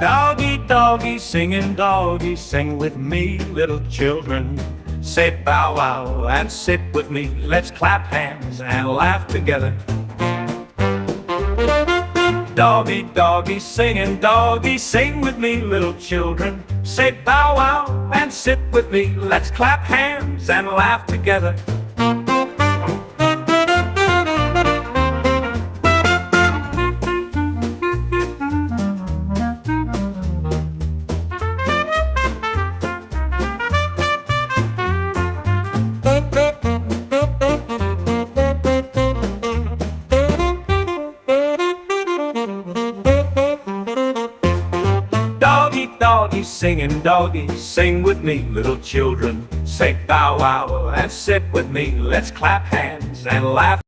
Doggy, doggy, singing doggy, sing with me, little children. Say bow wow and sit with me. Let's clap hands and laugh together. Doggy, doggy, singing doggy, sing with me, little children. Say bow wow and sit with me. Let's clap hands and laugh together. Doggy, doggy, singing doggy, sing with me, little children. Say bow wow and sit with me. Let's clap hands and laugh